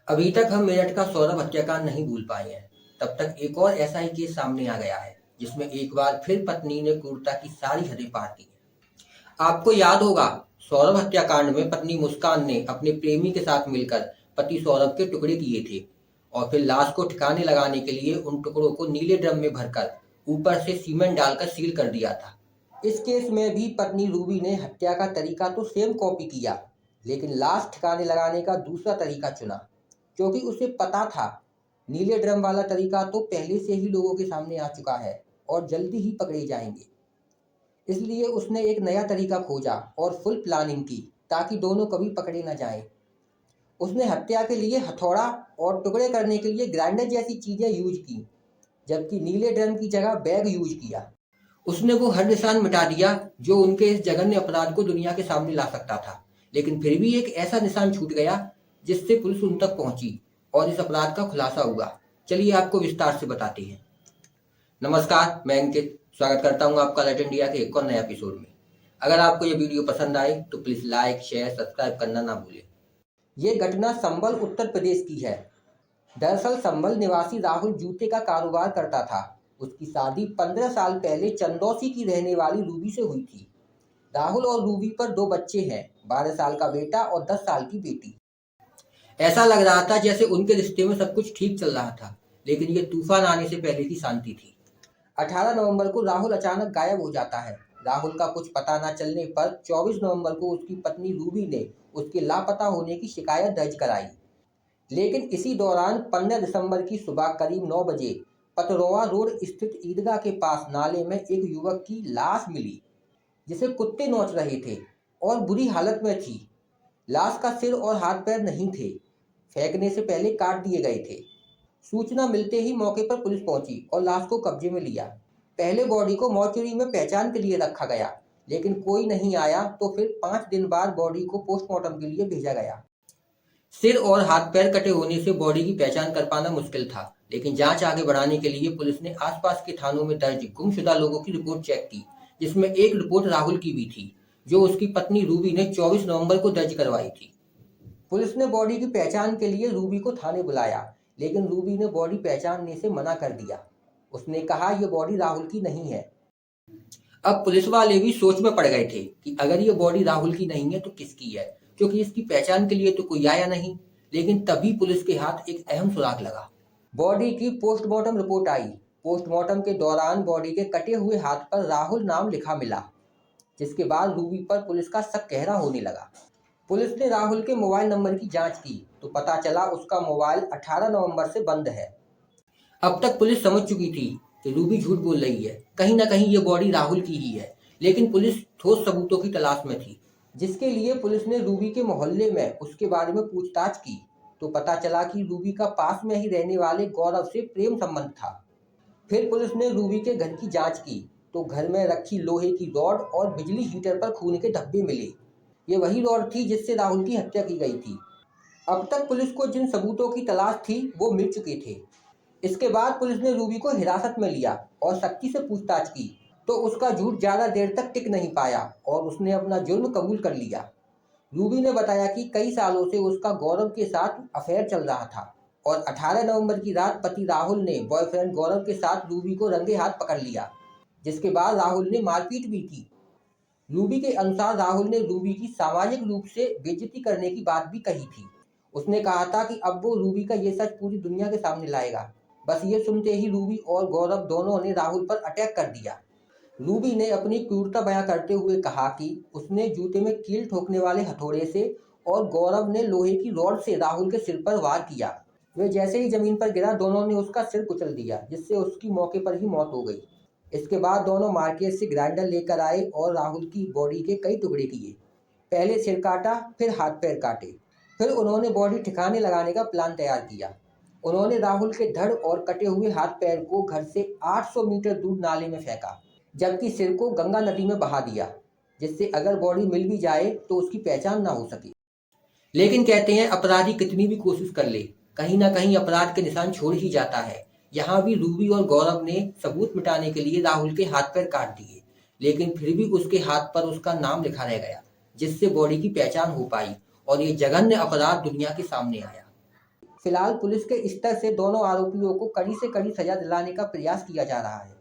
अभी तक हम मेरठ का सौरभ हत्याकांड नहीं भूल पाए हैं। तब तक एक और ऐसा ही केस सामने आ गया है जिसमें एक बार फिर पत्नी ने क्रूरता की सारी हदें पार की। आपको याद होगा, सौरभ हत्याकांड में पत्नी मुस्कान ने अपने प्रेमी के साथ मिलकर पति सौरभ के टुकड़े किए थे और फिर लाश को ठिकाने लगाने के लिए उन टुकड़ों को नीले ड्रम में भरकर ऊपर से सीमेंट डालकर सील कर दिया था। इस केस में भी पत्नी रूबी ने हत्या का तरीका तो सेम कॉपी किया, लेकिन लाश ठिकाने लगाने का दूसरा तरीका चुना, क्योंकि उसे पता था नीले ड्रम वाला तरीका तो पहले से ही लोगों के सामने आ चुका है और जल्दी ही पकड़े जाएंगे। इसलिए उसने एक नया तरीका खोजा और फुल प्लानिंग की ताकि दोनों कभी पकड़े न जाएं। उसने हत्या के लिए हथौड़ा और टुकड़े करने के लिए ग्राइंडर जैसी चीजें यूज की, जबकि नीले ड्रम की जगह बैग यूज किया। उसने वो हर निशान मिटा दिया जो उनके इस जघन्य अपराध को दुनिया के सामने ला सकता था, लेकिन फिर भी एक ऐसा निशान छूट गया जिससे पुलिस उन तक पहुंची और इस अपराध का खुलासा हुआ। चलिए आपको विस्तार से बताते हैं। नमस्कार, मैं अंकित स्वागत करता हूं आपका अलर्ट इंडिया के एक और नए एपिसोड में। अगर आपको ये वीडियो पसंद आए तो प्लीज लाइक, शेयर, सब्सक्राइब करना ना भूलें। ये घटना संभल उत्तर प्रदेश की है। दरअसल संभल निवासी राहुल जूते का कारोबार करता था। उसकी शादी 15 साल पहले चंदौसी की रहने वाली रूबी से हुई थी। राहुल और रूबी पर 2 बच्चे हैं, 12 साल का बेटा और 10 साल की बेटी। ऐसा लग रहा था जैसे उनके रिश्ते में सब कुछ ठीक चल रहा था, लेकिन ये तूफान आने से पहले की शांति थी। 18 नवंबर को राहुल अचानक गायब हो जाता है। राहुल का कुछ पता न चलने पर 24 नवंबर को उसकी पत्नी रूबी ने उसके लापता होने की शिकायत दर्ज कराई। लेकिन इसी दौरान 15 दिसंबर की सुबह करीब 9 बजे पतरौआ रोड स्थित ईदगाह के पास नाले में एक युवक की लाश मिली, जिसे कुत्ते नोच रहे थे और बुरी हालत में थी। लाश का सिर और हाथ पैर नहीं थे, फेंकने से पहले काट दिए गए थे। सूचना मिलते ही मौके पर पुलिस पहुंची और लाश को कब्जे में लिया। पहले बॉडी को मॉर्चुरी में पहचान के लिए रखा गया, लेकिन कोई नहीं आया तो फिर 5 दिन बाद बॉडी को पोस्टमार्टम के लिए भेजा गया। सिर और हाथ पैर कटे होने से बॉडी की पहचान कर पाना मुश्किल था, लेकिन जांच आगे बढ़ाने के लिए पुलिस ने आसपास के थानों में दर्ज गुमशुदा लोगों की रिपोर्ट चेक की, जिसमें एक रिपोर्ट राहुल की भी थी, जो उसकी पत्नी रूबी ने 24 नवंबर को दर्ज करवाई थी। पुलिस ने बॉडी की पहचान के लिए रूबी को थाने बुलाया, लेकिन रूबी ने बॉडी पहचानने से मना कर दिया। उसने कहा यह बॉडी राहुल की नहीं है। अब पुलिस वाले भी सोच में पड़ गए थे कि अगर ये बॉडी राहुल की नहीं है तो किसकी है, क्योंकि इसकी पहचान के लिए तो कोई आया नहीं। लेकिन तभी पुलिस के हाथ एक अहम सुराग लगा। बॉडी की पोस्टमार्टम रिपोर्ट आई। पोस्टमार्टम के दौरान बॉडी के कटे हुए हाथ पर राहुल नाम लिखा मिला, जिसके बाद रूबी पर पुलिस का शक गहरा होने लगा। पुलिस ने राहुल के मोबाइल नंबर की जांच की तो पता चला उसका मोबाइल 18 नवंबर से बंद है। अब तक पुलिस समझ चुकी थी कि रूबी झूठ बोल रही है, कहीं ना कहीं ये बॉडी राहुल की ही है, लेकिन पुलिस ठोस सबूतों की तलाश में थी, जिसके लिए पुलिस ने रूबी के मोहल्ले में उसके बारे में पूछताछ की तो पता चला कि रूबी का पास में ही रहने वाले गौरव से प्रेम संबंध था। फिर पुलिस ने रूबी के घर की जांच की तो घर में रखी लोहे की रॉड और बिजली हीटर पर खून के धब्बे मिले। ये वही रॉड थी जिससे राहुल की हत्या की गई थी। अब तक पुलिस को जिन सबूतों की तलाश थी वो मिल चुके थे। इसके बाद पुलिस ने रूबी को हिरासत में लिया और सख्ती से पूछताछ की तो उसका झूठ ज्यादा देर तक टिक नहीं पाया और उसने अपना जुर्म कबूल कर लिया। रूबी ने बताया कि कई सालों से उसका गौरव के साथ अफेयर चल रहा था और 18 नवंबर की रात पति राहुल ने बॉयफ्रेंड गौरव के साथ रूबी को रंगे हाथ पकड़ लिया, जिसके बाद राहुल ने मारपीट भी की। रूबी के अनुसार राहुल ने रूबी की सामाजिक रूप से बेइज्जती करने की बात भी कही थी। उसने कहा था कि अब वो रूबी का ये सच पूरी दुनिया के सामने लाएगा। बस ये सुनते ही रूबी और गौरव दोनों ने राहुल पर अटैक कर दिया। रूबी ने अपनी क्रूरता बयां करते हुए कहा कि उसने जूते में कील ठोकने वाले हथौड़े से और गौरव ने लोहे की रॉड से राहुल के सिर पर वार किया। वे जैसे ही जमीन पर गिरा दोनों ने उसका सिर कुचल दिया, जिससे उसकी मौके पर ही मौत हो गई। इसके बाद दोनों मार्केट से ग्राइंडर लेकर आए और राहुल की बॉडी के कई टुकड़े किए। पहले सिर काटा, फिर हाथ पैर काटे। फिर उन्होंने बॉडी ठिकाने लगाने का प्लान तैयार किया। उन्होंने राहुल के धड़ और कटे हुए हाथ पैर को घर से 800 मीटर दूर नाले में फेंका, जबकि सिर को गंगा नदी में बहा दिया, जिससे अगर बॉडी मिल भी जाए तो उसकी पहचान ना हो सके। लेकिन कहते हैं अपराधी कितनी भी कोशिश कर ले, कहीं ना कहीं अपराध के निशान छोड़ ही जाता है। यहाँ भी रूबी और गौरव ने सबूत मिटाने के लिए राहुल के हाथ पैर काट दिए, लेकिन फिर भी उसके हाथ पर उसका नाम लिखा रह गया, जिससे बॉडी की पहचान हो पाई और ये जघन्य अपराध दुनिया के सामने आया। फिलहाल पुलिस के स्तर से दोनों आरोपियों को कड़ी से कड़ी सजा दिलाने का प्रयास किया जा रहा है।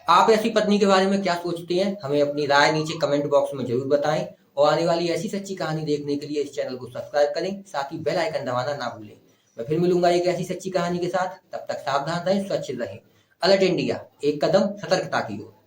आप ऐसी पत्नी के बारे में क्या सोचते हैं? हमें अपनी राय नीचे कमेंट बॉक्स में जरूर बताएं और आने वाली ऐसी सच्ची कहानी देखने के लिए इस चैनल को सब्सक्राइब करें, साथ ही बेल आइकन दबाना ना भूलें। मैं फिर मिलूंगा एक ऐसी सच्ची कहानी के साथ। तब तक सावधान रहें, सुरक्षित रहें। अलर्ट इंडिया, एक कदम सतर्कता की ओर।